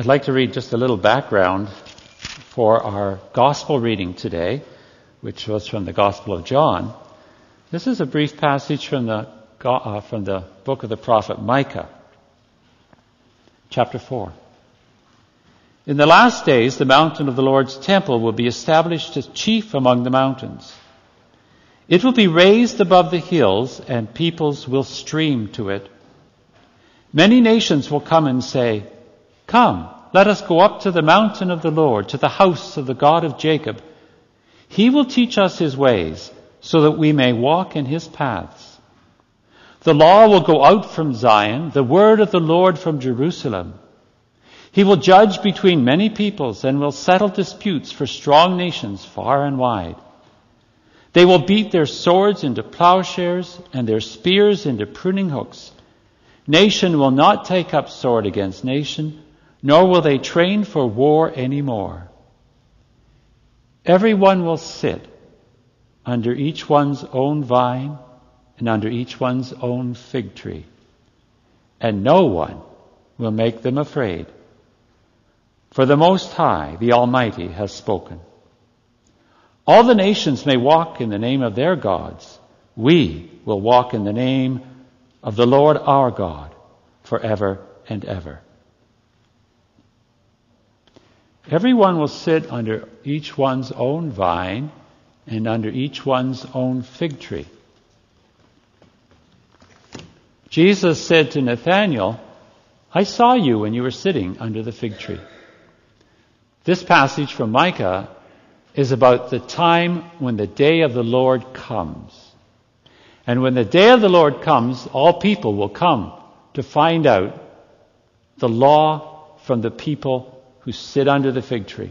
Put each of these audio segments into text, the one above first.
I'd like to read just a little background for our gospel reading today, which was from the Gospel of John. This is a brief passage from the book of the prophet Micah, chapter 4. In the last days, the mountain of the Lord's temple will be established as chief among the mountains. It will be raised above the hills, and peoples will stream to it. Many nations will come and say, "Come, let us go up to the mountain of the Lord, to the house of the God of Jacob. He will teach us his ways, so that we may walk in his paths. The law will go out from Zion, the word of the Lord from Jerusalem. He will judge between many peoples and will settle disputes for strong nations far and wide. They will beat their swords into plowshares and their spears into pruning hooks. Nation will not take up sword against nation, nor will they train for war anymore. Everyone will sit under each one's own vine and under each one's own fig tree, and no one will make them afraid. For the Most High, the Almighty, has spoken. All the nations may walk in the name of their gods. We will walk in the name of the Lord our God forever and ever. Everyone will sit under each one's own vine and under each one's own fig tree. Jesus said to Nathanael, "I saw you when you were sitting under the fig tree." This passage from Micah is about the time when the day of the Lord comes. And when the day of the Lord comes, all people will come to find out the law from the people who sit under the fig tree.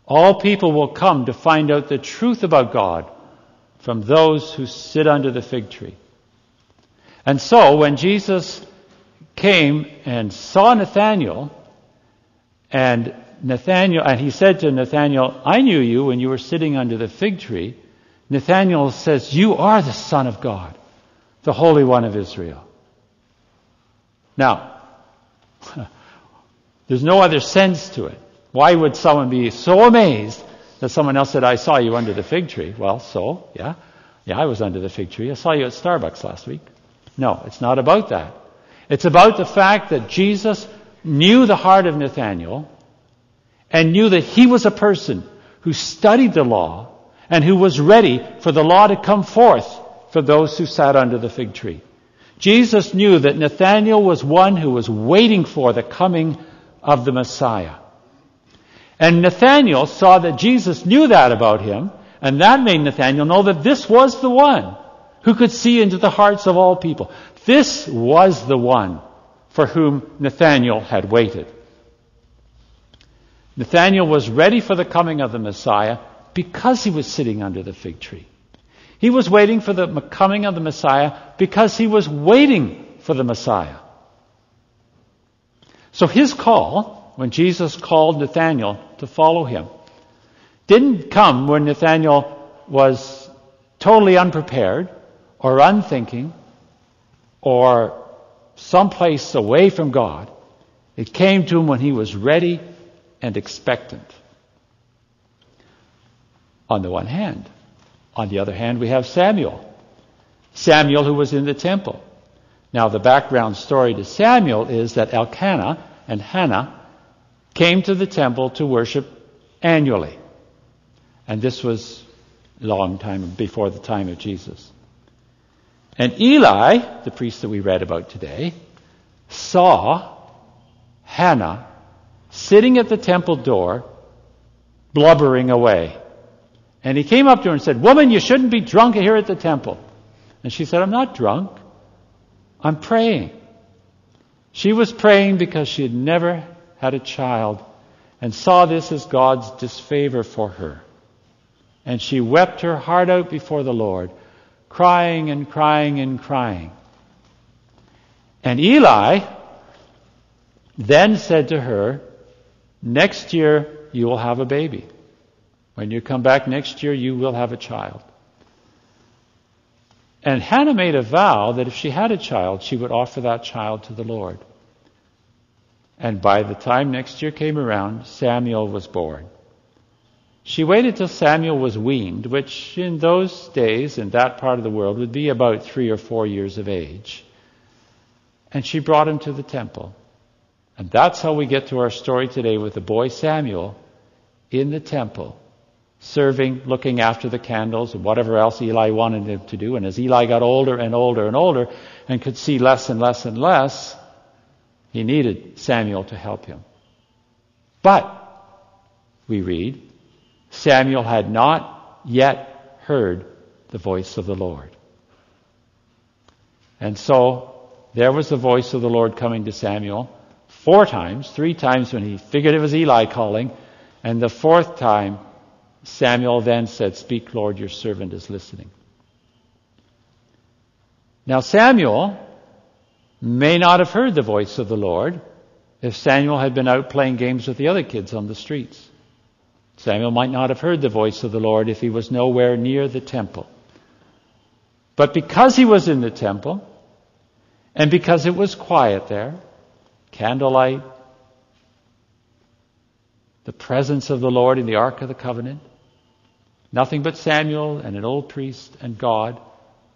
All people will come to find out the truth about God from those who sit under the fig tree. And so when Jesus came and saw Nathanael, and he said to Nathanael, "I knew you when you were sitting under the fig tree," Nathanael says, "You are the Son of God, the Holy One of Israel." Now, there's no other sense to it. Why would someone be so amazed that someone else said, "I saw you under the fig tree"? Well, yeah, I was under the fig tree. I saw you at Starbucks last week. No, it's not about that. It's about the fact that Jesus knew the heart of Nathanael and knew that he was a person who studied the law and who was ready for the law to come forth for those who sat under the fig tree. Jesus knew that Nathanael was one who was waiting for the coming of the Messiah. And Nathanael saw that Jesus knew that about him, and that made Nathanael know that this was the one who could see into the hearts of all people. This was the one for whom Nathanael had waited. Nathanael was ready for the coming of the Messiah because he was sitting under the fig tree. He was waiting for the coming of the Messiah because he was waiting for the Messiah. So his call, when Jesus called Nathanael to follow him, didn't come when Nathanael was totally unprepared or unthinking or someplace away from God. It came to him when he was ready and expectant. On the one hand. On the other hand, we have Samuel. Samuel who was in the temple. Now the background story to Samuel is that Elkanah and Hannah came to the temple to worship annually. And this was a long time before the time of Jesus. And Eli, the priest that we read about today, saw Hannah sitting at the temple door, blubbering away. And he came up to her and said, "Woman, you shouldn't be drunk here at the temple." And she said, "I'm not drunk. I'm praying." She was praying because she had never had a child and saw this as God's disfavor for her. And she wept her heart out before the Lord, crying and crying and crying. And Eli then said to her, "Next year you will have a baby. When you come back next year, you will have a child." And Hannah made a vow that if she had a child, she would offer that child to the Lord. And by the time next year came around, Samuel was born. She waited till Samuel was weaned, which in those days, in that part of the world, would be about 3 or 4 years of age. And she brought him to the temple. And that's how we get to our story today with the boy Samuel in the temple, serving, looking after the candles, and whatever else Eli wanted him to do. And as Eli got older and older and older and could see less and less and less, he needed Samuel to help him. But, we read, Samuel had not yet heard the voice of the Lord. And so, there was the voice of the Lord coming to Samuel 4 times, 3 times when he figured it was Eli calling, and the 4th time, Samuel then said, "Speak, Lord, your servant is listening." Now Samuel may not have heard the voice of the Lord if Samuel had been out playing games with the other kids on the streets. Samuel might not have heard the voice of the Lord if he was nowhere near the temple. But because he was in the temple, and because it was quiet there, candlelight, the presence of the Lord in the Ark of the Covenant, nothing but Samuel and an old priest and God,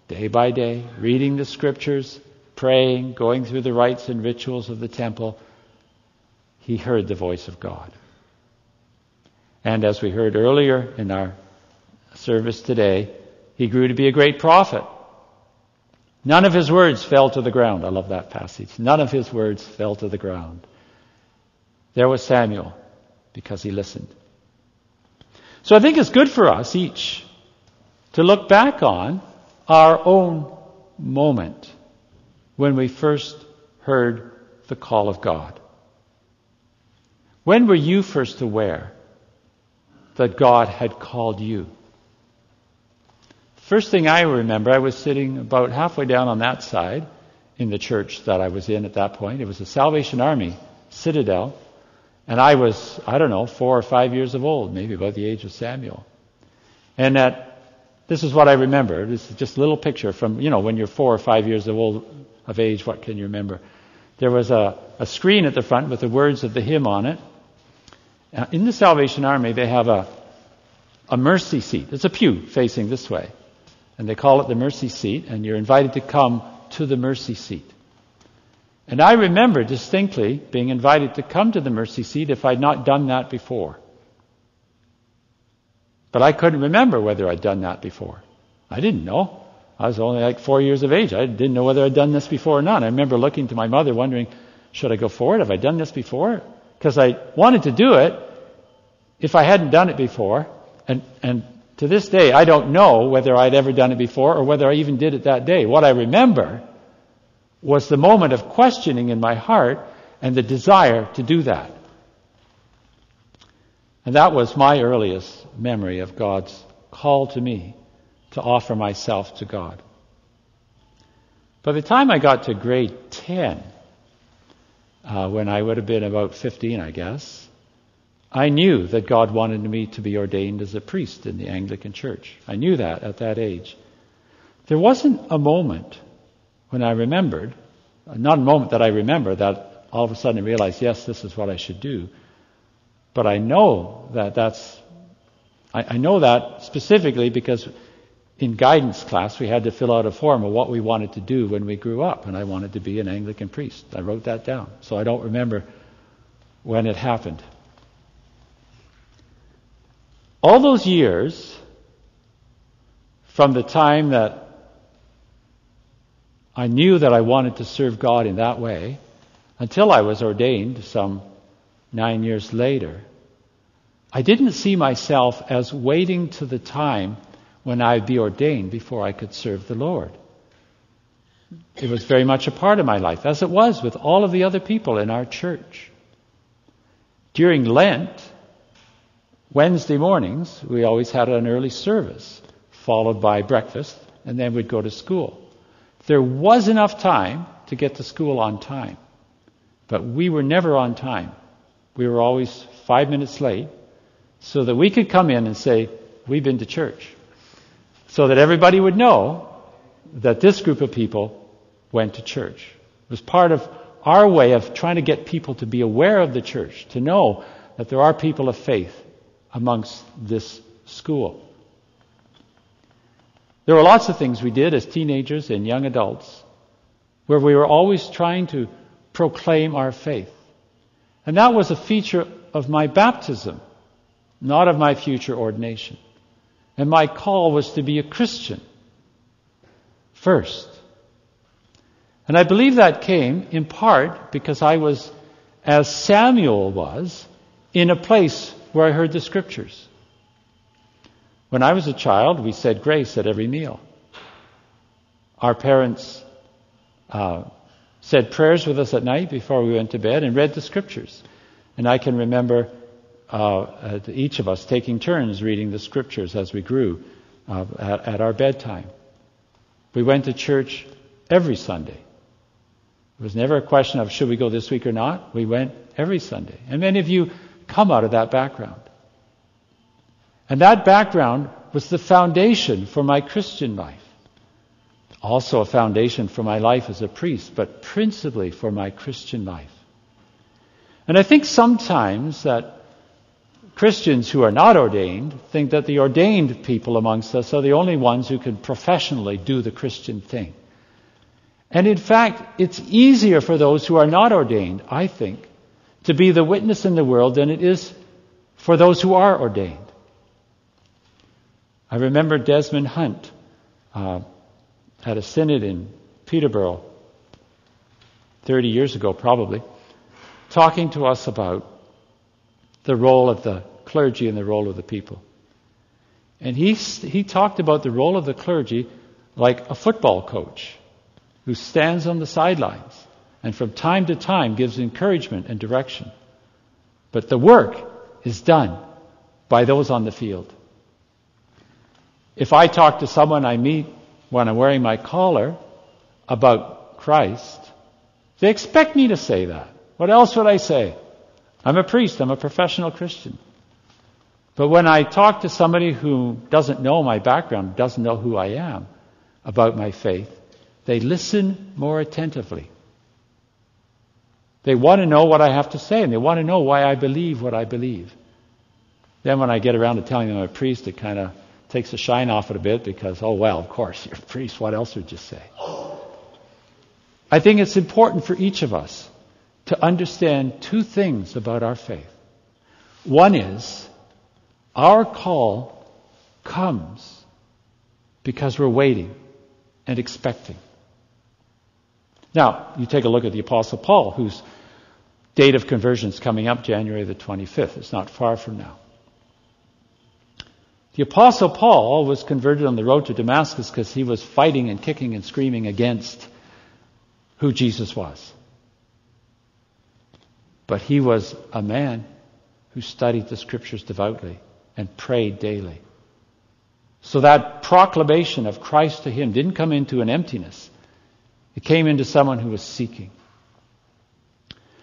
day by day, reading the Scriptures, praying, going through the rites and rituals of the temple, he heard the voice of God. And as we heard earlier in our service today, he grew to be a great prophet. None of his words fell to the ground. I love that passage. None of his words fell to the ground. There was Samuel, because he listened. So I think it's good for us each to look back on our own moment when we first heard the call of God. When were you first aware that God had called you? First thing I remember, I was sitting about halfway down on that side in the church that I was in at that point. It was the Salvation Army Citadel. And I was, 4 or 5 years of old, maybe about the age of Samuel. And this is what I remember. This is just a little picture from, when you're 4 or 5 years of age, what can you remember? There was a screen at the front with the words of the hymn on it. In the Salvation Army, they have a mercy seat. It's a pew facing this way. And they call it the mercy seat, and you're invited to come to the mercy seat. And I remember distinctly being invited to come to the mercy seat if I'd not done that before. But I couldn't remember whether I'd done that before. I didn't know. I was only like 4 years of age. I didn't know whether I'd done this before or not. I remember looking to my mother wondering, should I go forward? Have I done this before? Because I wanted to do it if I hadn't done it before. And to this day, I don't know whether I'd ever done it before or whether I even did it that day. What I remember was the moment of questioning in my heart and the desire to do that. And that was my earliest memory of God's call to me to offer myself to God. By the time I got to grade 10, when I would have been about 15, I guess, I knew that God wanted me to be ordained as a priest in the Anglican Church. I knew that at that age. There wasn't a moment when I remembered, not a moment that I remember that all of a sudden I realized, yes, this is what I should do. But I know I know that specifically because in guidance class we had to fill out a form of what we wanted to do when we grew up, and I wanted to be an Anglican priest. I wrote that down, so I don't remember when it happened. All those years from the time that I knew that I wanted to serve God in that way, until I was ordained some 9 years later, I didn't see myself as waiting to the time when I'd be ordained before I could serve the Lord. It was very much a part of my life, as it was with all of the other people in our church. During Lent, Wednesday mornings, we always had an early service, followed by breakfast, and then we'd go to school. There was enough time to get to school on time, but we were never on time. We were always 5 minutes late, so that we could come in and say, we've been to church, so that everybody would know that this group of people went to church. It was part of our way of trying to get people to be aware of the church, to know that there are people of faith amongst this school. There were lots of things we did as teenagers and young adults where we were always trying to proclaim our faith. And that was a feature of my baptism, not of my future ordination. And my call was to be a Christian first. And I believe that came in part because I was, as Samuel was, in a place where I heard the Scriptures. When I was a child, we said grace at every meal. Our parents said prayers with us at night before we went to bed and read the Scriptures. And I can remember each of us taking turns reading the Scriptures as we grew at our bedtime. We went to church every Sunday. It was never a question of should we go this week or not. We went every Sunday. And many of you come out of that background. And that background was the foundation for my Christian life. Also a foundation for my life as a priest, but principally for my Christian life. And I think sometimes that Christians who are not ordained think that the ordained people amongst us are the only ones who can professionally do the Christian thing. And in fact, it's easier for those who are not ordained, I think, to be the witness in the world than it is for those who are ordained. I remember Desmond Hunt at a synod in Peterborough 30 years ago probably, talking to us about the role of the clergy and the role of the people. And he talked about the role of the clergy like a football coach who stands on the sidelines and from time to time gives encouragement and direction. But the work is done by those on the field. If I talk to someone I meet when I'm wearing my collar about Christ, they expect me to say that. What else would I say? I'm a priest. I'm a professional Christian. But when I talk to somebody who doesn't know my background, doesn't know who I am about my faith, they listen more attentively. They want to know what I have to say, and they want to know why I believe what I believe. Then when I get around to telling them I'm a priest, it kind of takes the shine off it a bit because, oh, well, of course, you're a priest. What else would you say? I think it's important for each of us to understand two things about our faith. One is, our call comes because we're waiting and expecting. Now, you take a look at the Apostle Paul, whose date of conversion is coming up January the 25th. It's not far from now. The Apostle Paul was converted on the road to Damascus because he was fighting and kicking and screaming against who Jesus was. But he was a man who studied the Scriptures devoutly and prayed daily. So that proclamation of Christ to him didn't come into an emptiness. It came into someone who was seeking.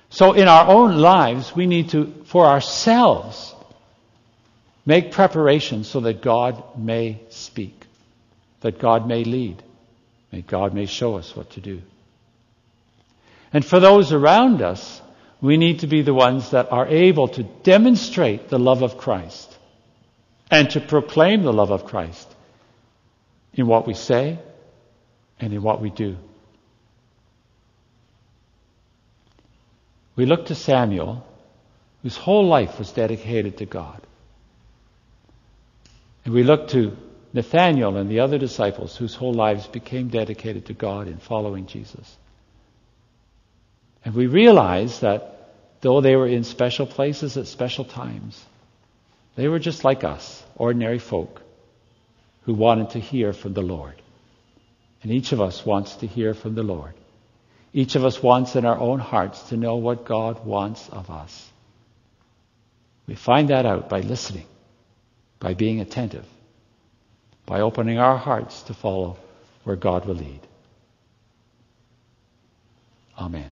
So in our own lives, we need to, for ourselves, make preparations so that God may speak, that God may lead, that God may show us what to do. And for those around us, we need to be the ones that are able to demonstrate the love of Christ and to proclaim the love of Christ in what we say and in what we do. We look to Samuel, whose whole life was dedicated to God. And we look to Nathanael and the other disciples whose whole lives became dedicated to God in following Jesus. And we realize that though they were in special places at special times, they were just like us, ordinary folk who wanted to hear from the Lord. And each of us wants to hear from the Lord. Each of us wants in our own hearts to know what God wants of us. We find that out by listening, by being attentive, by opening our hearts to follow where God will lead. Amen.